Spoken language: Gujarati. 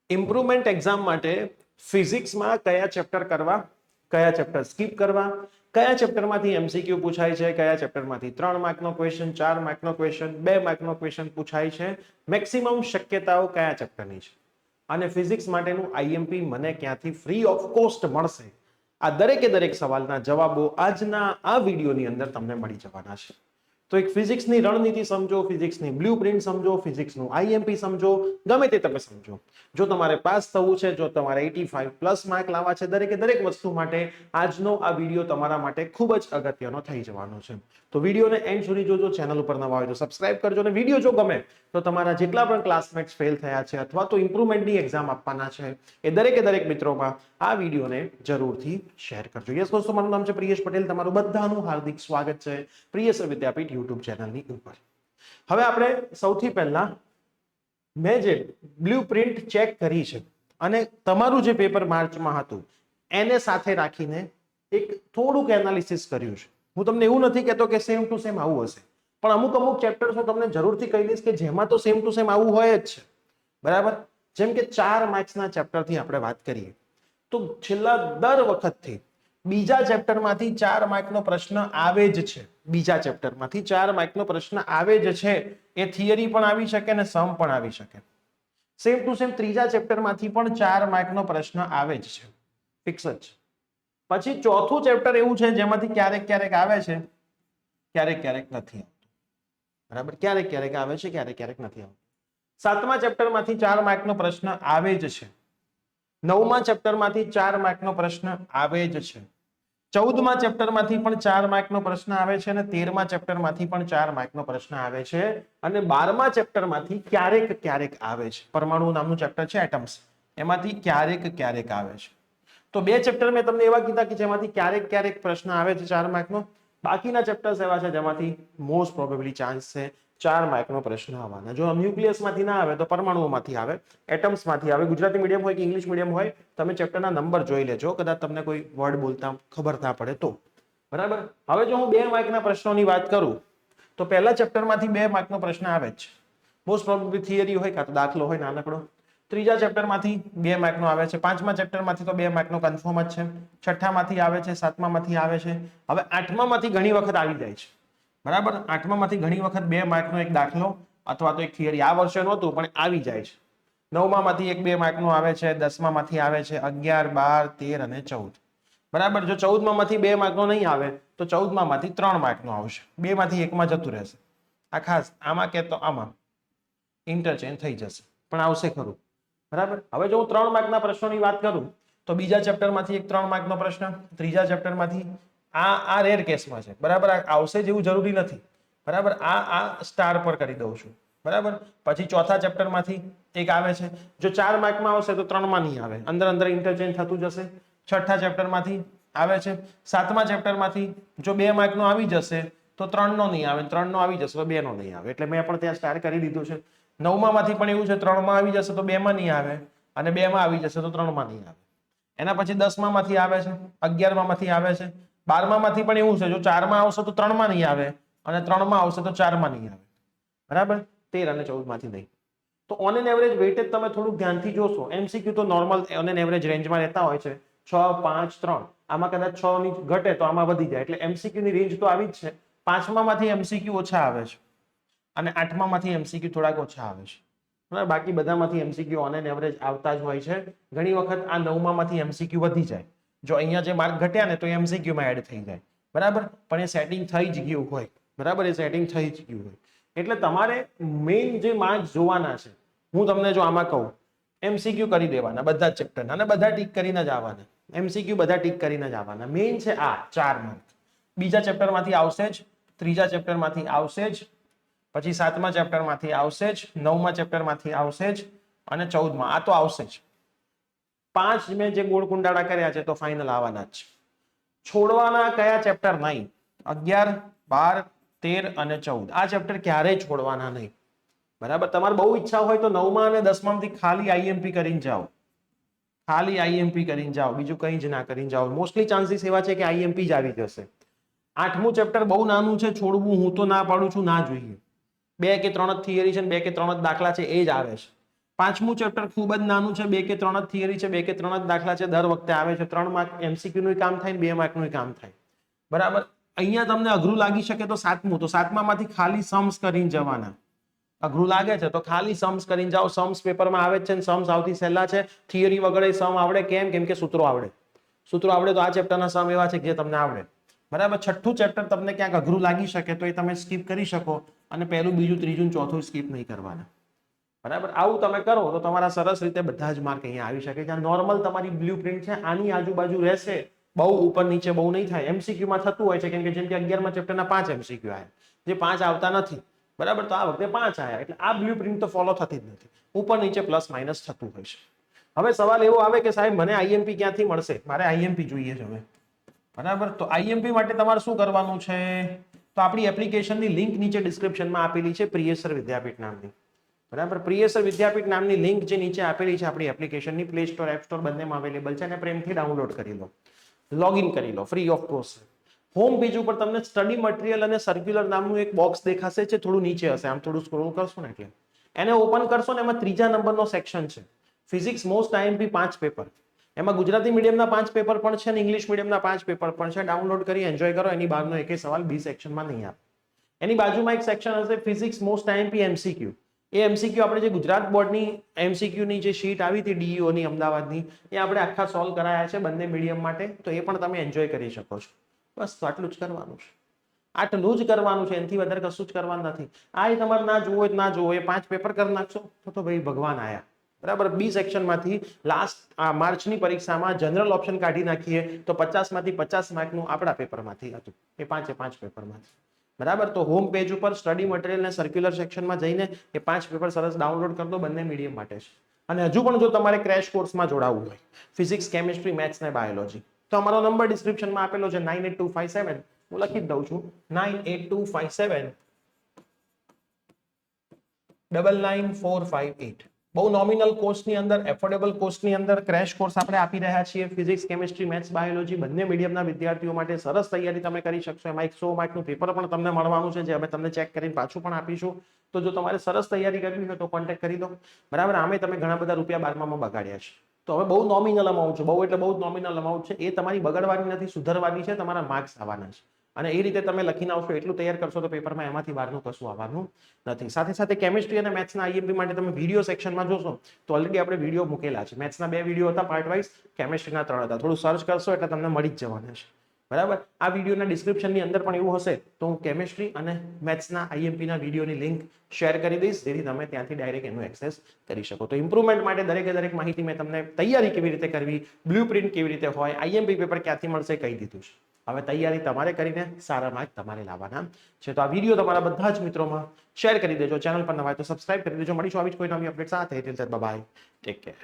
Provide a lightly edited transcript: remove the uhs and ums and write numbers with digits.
ઇમ્પ્રુવમેન્ટ એક્ઝામ માટે ફિઝિક્સમાં કયા ચેપ્ટર કરવા, કયા ચેપ્ટર સ્કીપ કરવા, કયા ચેપ્ટરમાંથી એમસીક્યુ પૂછાય છે, કયા ચેપ્ટરમાંથી 3 માર્કનો ક્વેશ્ચન, 4 માર્કનો ક્વેશ્ચન, 2 માર્કનો ક્વેશ્ચન પૂછાય છે, મેક્સિમમ શક્યતાઓ કયા ચેપ્ટરની છે અને ફિઝિક્સ માટેનું આઈએમપી મને ક્યાંથી ફ્રી ઓફ કોસ્ટ મળશે, આ દરેક સવાલના જવાબો આજના આ વિડીયોની અંદર તમને મળી જવાના છે. તો એક ફિઝિક્સની રણનીતિ સમજો, ફિઝિક્સની બ્લુપ્રિન્ટ સમજો, ફિઝિક્સનું આઈએમપી સમજો, ગમે તે તમે સમજો. જો તમારે પાસ થવું છે, જો તમારે 85+ માર્ક લાવવા છે, દરેક વસ્તુ માટે આજનો આ વિડીયો તમારા માટે ખૂબ જ અગત્યનો થઈ જવાનો છે. તો વિડીયોને એન્ડ સુધી જોજો. ચેનલ ઉપર નવા હોય તો સબસ્ક્રાઇબ કરજો અને વિડીયો જો ગમે તો તમારા જેટલા પણ ક્લાસમેટ્સ ફેલ થયા છે અથવા તો ઇમ્પ્રુવમેન્ટની એક્ઝામ આપવાના છે એ દરેક મિત્રોમાં આ વિડીયોને જરૂરથી શેર કરજો. યસ દોસ્તો, મારું નામ છે પ્રિયેશ પટેલ. તમારું બધાનું હાર્દિક સ્વાગત છે પ્રિયેશ વિદ્યાપીઠ યુટ્યુબ ચેનલની ઉપર. હવે આપણે સૌથી પહેલા મેં જે બ્લુપ્રિન્ટ ચેક કરી છે અને તમારું જે પેપર માર્ચમાં હતું એને સાથે રાખીને એક થોડુંક એનાલિસિસ કર્યું છે. હું તમને એવું નથી કહેતો કે સેમ ટુ સેમ આવું હશે, પણ અમુક ચેપ્ટર્સ હું તમને જરૂરથી કહી દઈશ કે જેમાં તો સેમ ટુ સેમ આવું હોય જ છે. બરાબર? જેમ કે 4 માર્ક્સના ચેપ્ટરથી આપણે વાત કરીએ તો છેલ્લા દર વખતથી બીજા ચેપ્ટરમાંથી 4 માર્કનો પ્રશ્ન આવે જ છે. બીજા ચેપ્ટરમાંથી 4 માર્કનો પ્રશ્ન આવે જ છે. એ થિયરી પણ આવી શકે ને સમ પણ આવી શકે. સેમ ટુ સેમ ત્રીજા ચેપ્ટરમાંથી પણ 4 માર્કનો પ્રશ્ન આવે જ છે. ફિક્સ જ. પછી ચોથું ચેપ્ટર એવું છે જેમાંથી ક્યારેક આવે છે, ક્યારેક નથી આવતું. બરાબર? ક્યારેક આવે છે, ક્યારેક નથી આવતું. 7મા ચેપ્ટરમાંથી 4 માર્કનો પ્રશ્ન આવે જ છે. 9મા ચેપ્ટરમાંથી 4 માર્કનો પ્રશ્ન આવે જ છે. 14મા ચેપ્ટરમાંથી પણ 4 માર્કનો પ્રશ્ન આવે છે અને 13મા ચેપ્ટરમાંથી પણ 4 માર્કનો પ્રશ્ન આવે છે અને 12મા ચેપ્ટરમાંથી ક્યારેક આવે છે. પરમાણુ નામનું ચેપ્ટર છે, એટમ્સ, એમાંથી ક્યારેક આવે છે. તો 2 ચેપ્ટર મેં તમને એવા કીધા કે જેમાંથી ક્યારેક પ્રશ્ન આવે છે 4 માર્કનો. બાકીના ચેપ્ટર્સ એવા છે જેમાંથી મોસ્ટ પ્રોબેબલી ચાન્સ છે 4 માર્કનો પ્રશ્ન આવવાના. જો ન્યુક્લિયસમાંથી ના આવે તો પરમાણુઓમાંથી આવે, એટમ્સમાંથી આવે. ગુજરાતી મીડિયમ હોય કે ઇંગ્લિશ મીડિયમ હોય, તમે ચેપ્ટરના નંબર જોઈ લેજો, કદાચ તમને કોઈ વર્ડ બોલતા ખબર ના પડે તો. બરાબર? હવે જો હું 2 માર્કના પ્રશ્નોની વાત કરું તો પહેલા ચેપ્ટરમાંથી 2 માર્કનો પ્રશ્ન આવે જ. મોસ્ટ પ્રોબેબલી થિયરી હોય કાં તો દાખલો હોય નાનકડો. ત્રીજા ચેપ્ટરમાંથી 2 માર્કનો આવે છે. 5મા ચેપ્ટરમાંથી તો 2 માર્કનો કન્ફર્મ જ છે. 6ઠામાંથી આવે છે, 7મામાંથી આવે છે. હવે 8મામાંથી ઘણી વખત આવી જાય છે. બરાબર? 8મામાંથી ઘણી વખત 2 માર્કનો એક દાખલો અથવા તો એક થિયરી, આ વર્ષે નહોતું પણ આવી જાય છે. 9મામાંથી 1-2 માર્કનો આવે છે. 10મામાંથી આવે છે. 11, 12, 13 અને 14. બરાબર? જો 14મામાંથી 2 માર્કનો નહીં આવે તો 14મામાંથી 3 માર્કનો આવશે. 2માંથી 1માં જતું રહેશે. આ ખાસ આમાં કે તો આમાં ઇન્ટરચેન્જ થઈ જશે, પણ આવશે ખરું. બરાબર? હવે જો હું 3 માર્કના પ્રશ્નોની વાત કરું તો બીજા ચેપ્ટરમાંથી એક 3 માર્કનો પ્રશ્ન, ત્રીજા ચેપ્ટરમાંથી આ રેર કેસમાં છે. બરાબર? આ આવશે જેવું જરૂરી નથી. બરાબર? આ સ્ટાર પર કરી દઉં છું. બરાબર? પછી ચોથા ચેપ્ટરમાંથી એક આવે છે. જો 4 માર્કમાં આવશે તો 3માં નહીં આવે, અંદર ઇન્ટરચેન્જ થતું જશે. 6ઠ્ઠા ચેપ્ટરમાંથી આવે છે. 7મા ચેપ્ટરમાંથી જો 2 માર્કનો આવી જશે તો 3નો નહીં આવે, 3નો આવી જશે તો 2નો નહીં આવે. એટલે મેં પણ ત્યાં સ્ટાર કરી દીધું છે. 9મામાંથી પણ એવું છે, 3માં આવી જશે તો 2માં નહીં આવે અને 2માં આવી જશે તો 3માં નહીં આવે. એના પછી 10મામાંથી આવે છે, 11મામાંથી આવે છે. 12મામાંથી પણ એવું છે, જો 4માં આવશે તો 3માં નહીં આવે અને 3માં આવશે તો 4માં નહીં આવે. બરાબર? 13 અને 14માંથી નહીં. તો ઓન એન એવરેજ વેઇટેજ તમે થોડુંક ધ્યાનથી જોશો. એમસીક્યુ તો નોર્મલ ઓન એન એવરેજ રેન્જમાં રહેતા હોય છે 6, 5, 3. આમાં કદાચ 6 ની ઘટે તો આમાં વધી જાય, એટલે એમસીક્યુ ની રેન્જ તો આવી જ છે. 5મામાંથી એમસીક્યુ ઓછા આવે છે અને 8મામાંથી એમસીક્યુ થોડાક ઓછા આવે છે. બરાબર? બાકી બધામાંથી એમસીક્યુ ઓન એન એવરેજ આવતા જ હોય છે. ઘણી વખત આ 9મામાંથી એમસીક્યુ વધી જાય. જો અહીંયા જે માર્ક ઘટ્યા ને તો એમસીક્યુમાં એડ થઈ જાય. બરાબર? પણ એ સેટિંગ થઈ જ ગયું હોય. બરાબર? એ સેટિંગ થઈ જ ગયું હોય. એટલે તમારે મેઇન જે માર્ક્સ જોવાના છે, હું તમને જો આમાં કહું, એમસીક્યુ કરી દેવાના બધા જ ચેપ્ટરના અને બધા ટીક કરીને જ આવવાના. એમસીક્યુ બધા ટીક કરીને જ આવવાના. મેઇન છે આ 4 માર્ક. બીજા ચેપ્ટરમાંથી આવશે જ, ત્રીજા ચેપ્ટરમાંથી આવશે જ, પછી 7મા ચેપ્ટરમાંથી આવશે જ, 9મા ચેપ્ટરમાંથી આવશે જ અને 14માં આ તો આવશે જ. 5 મેં જે ગોળ કુંડાળા કર્યા છે તો ફાઇનલ આવવાના જ. છોડવાના કયા ચેપ્ટર નહીં? 11, 12, 13 અને 14. આ ચેપ્ટર ક્યારેય છોડવાના નહીં. બરાબર? તમારે બહુ ઈચ્છા હોય તો 9મા અને 10મામાંથી ખાલી આઈએમપી કરીને જાઓ. ખાલી આઈએમપી કરીને જાઓ, બીજું કંઈ જ ના કરીને જાઓ. મોસ્ટલી ચાન્સીસ એવા છે કે આઈએમપી જ આવી જશે. 8મું ચેપ્ટર બહુ નાનું છે, છોડવું હું તો ના પાડું છું, ના જોઈએ. 2 કે 3 જ થિયરી છે ને 2 કે 3 જ દાખલા છે, એ જ આવે છે. પાંચમું ચેપ્ટર ખૂબ જ નાનું છે, 2 કે 3 જ થિયરી છે, 2 કે 3 જ દાખલા છે, દર વખતે આવે છે. 3 માર્ક MCQ નું કામ થાય ને 2 માર્ક નું કામ થાય. બરાબર. અહીંયા તમને અઘરું લાગી શકે તો સાતમું, તો સાતમામાંથી ખાલી સમ્સ કરીને જવાના. અઘરું લાગે છે તો ખાલી સમ્સ કરીને જાઓ. સમ્સ પેપરમાં આવે જ છે ને સમ્સ સૌથી સહેલા છે. થિયરી વગર સમ આવડે કેમ કે સૂત્રો આવડે. સૂત્રો આવડે તો આ ચેપ્ટરના સમ એવા છે કે જે તમને આવડે. બરાબર. છઠ્ઠું ચેપ્ટર તમને ક્યાંક અઘરું લાગી શકે તો એ તમે સ્કીપ કરી શકો, અને પહેલું, બીજું, ત્રીજું, ચોથું સ્કીપ નહીં કરવાના. બરાબર. આવું તમે કરો તો તમારા સરસ રીતે બધા જ માર્ક અહીંયા આવી શકે છે. નોર્મલ તમારી બ્લુ પ્રિન્ટ છે, આની આજુબાજુ રહેશે, બહુ ઉપર નીચે બહુ નહીં થાય. MCQ માં થતું હોય છે, કેમ કે જેમ કે 11મા ચેપ્ટરના 5 MCQ આવ્યા, જે 5 આવતા નથી. બરાબર. તો આ વખતે 5 આવ્યા, એટલે આ બ્લુ પ્રિન્ટ તો ફોલો થતી જ નથી. ઉપર નીચે પ્લસ માઇનસ થતું હોય છે. હવે સવાલ એવો આવે કે સાહેબ મને IMP ક્યાંથી મળશે? મારે IMP જોઈએ છે હવે. બરાબર. તો IMP માટે તમારે શું કરવાનું છે? તો આપણી એપ્લિકેશનની લિંક નીચે ડિસ્ક્રિપ્શનમાં આપેલી છે, પ્રિયેસર વિદ્યાપીઠ નામની. બરાબર. પ્રિયેસર વિદ્યાપીઠ નામની લિંક જે નીચે આપેલી છે આપણી એપ્લિકેશનની, પ્લે સ્ટોર, એપ સ્ટોર બંનેમાં અવેલેબલ છે, અને પ્રેમથી ડાઉનલોડ કરી લો, લોગિન કરી લો, free of cost. Home page ઉપર તમને સ્ટડી મટીરિયલ અને સર્ક્યુલર નામનું એક બોક્સ દેખાશે, છે થોડું નીચે હશે, આમ થોડું સ્ક્રોલ કરશો ને એટલે એને ઓપન કરશો ને એમાં 3જા નંબરનો સેક્શન છે, ફિઝિક્સ મોસ્ટ IMP 5 પેપર. એમાં ગુજરાતી મીડિયમના 5 પેપર પણ છે અને ઇંગ્લિશ મીડિયમના 5 પેપર પણ છે. ડાઉનલોડ કરી એન્જોય કરો. એની બહારનો એકે સવાલ બી સેક્શનમાં નહીં આવે. એની બાજુમાં એક સેક્શન હશે ફિઝિક્સ મોસ્ટ IMP MCQ. એ MCQ આપણે જે ગુજરાત બોર્ડની MCQ ની જે શીટ આવી હતી DEO ની અમદાવાદની, એ આપણે આખા સોલ્વ કરાયા છે બંને મીડિયમ માટે, તો એ પણ તમે એન્જોય કરી શકો છો. બસ આટલું જ કરવાનું છે. આટલું જ કરવાનું છે, એનાથી વધારે કશું જ કરવાનું નથી. આ તમારે ના જોવો હોય ના જોવો, એ 5 પેપર કરી નાખશો તો ભાઈ ભગવાન આયા. બરાબર. બી સેક્શનમાંથી લાસ્ટ માર્ચની પરીક્ષામાં જનરલ ઓપ્શન કાઢી નાખીએ તો 50માંથી 50 માર્કનું આપણા પેપરમાંથી હતું, એ 5 પેપરમાંથી. બરાબર. તો હોમ પેજ ઉપર સ્ટડી મટીરિયલ અને સર્ક્યુલર સેક્શનમાં જઈને એ 5 પેપર સરસ ડાઉનલોડ કરી દો, બંને મીડિયમ માટે છે. અને હજુ પણ જો તમારે ક્રેશ કોર્સમાં જોડાવવું હોય, ફિઝિક્સ, કેમિસ્ટ્રી, મેથ્સ ને બાયોલોજી, તો અમારો નંબર ડિસ્ક્રિપ્શનમાં આપેલો છે, 98257, હું લખી જ દઉં છું, 98257 99458. બહુ નોમિનલ કોસ્ટની અંદર, એફોર્ડેબલ કોસ્ટની અંદર ક્રેશ કોર્સ આપણે આપી રહ્યા છીએ. ફિઝિક્સ, કેમિસ્ટ્રી, મેથ્સ, બાયોલોજી બંને મીડિયમના વિદ્યાર્થીઓ માટે સરસ તૈયારી તમે કરી શકશો. એમાં 100 માર્કનું પેપર પણ તમને મળવાનું છે, જે અમે તમને ચેક કરીને પાછું પણ આપીશું. તો જો તમારે સરસ તૈયારી કરવી હોય તો કોન્ટેક્ટ કરી દો. બરાબર. આમે તમે ઘણા બધા રૂપિયા 12મામાં બગાડ્યા છે, તો હવે બહુ નોમિનલ અમાઉન્ટ છે, બહુ એટલે બહુ જ નોમિનલ અમાઉન્ટ છે. એ તમારી બગાડવાની નથી, સુધરવાની છે, તમારા માર્ક્સ આવવાના છે. અને એ રીતે તમે લખીને આવશો, એટલું તૈયાર કરશો તો પેપરમાં એમાંથી બહારનું કશું આવવાનું નથી. સાથે સાથે કેમિસ્ટ્રી અને મેથ્સના IMP માટે તમે વિડીયો સેક્શનમાં જોશો તો ઓલરેડી આપણે વિડીયો મૂકેલા છે. મેથ્સના 2 વિડીયો હતા પાર્ટ વાઇઝ, કેમિસ્ટ્રીના 3 હતા. થોડું સર્ચ કરશો એટલે તમને મળી જ જવાના છે. બરાબર. આ વિડીયોના ડિસ્ક્રિપ્શનની અંદર પણ એવું હશે તો હું કેમિસ્ટ્રી અને મેથ્સના IMPના વિડીયોની લિંક શેર કરી દઈશ, જેથી તમે ત્યાંથી ડાયરેક્ટ એનું એક્સેસ કરી શકો. તો ઇમ્પ્રુવમેન્ટ માટે દરેકે દરેક માહિતી મેં તમને તૈયારી કેવી રીતે કરવી, બ્લુ પ્રિન્ટ કેવી રીતે હોય, IMP પેપર ક્યાંથી મળશે કહી દીધું છે. હવે તૈયારી તમારે કરીને સારા માર્ક તમારે લાવવાના છે. તો આ વિડીયો તમારા બધા જ મિત્રોમાં શેર કરી દેજો. ચેનલ પર નવા હોય તો સબસ્ક્રાઇબ કરી દેજો. મળીશું આવી જ કોઈ નવી અપડેટ સાથે. Bye, take care.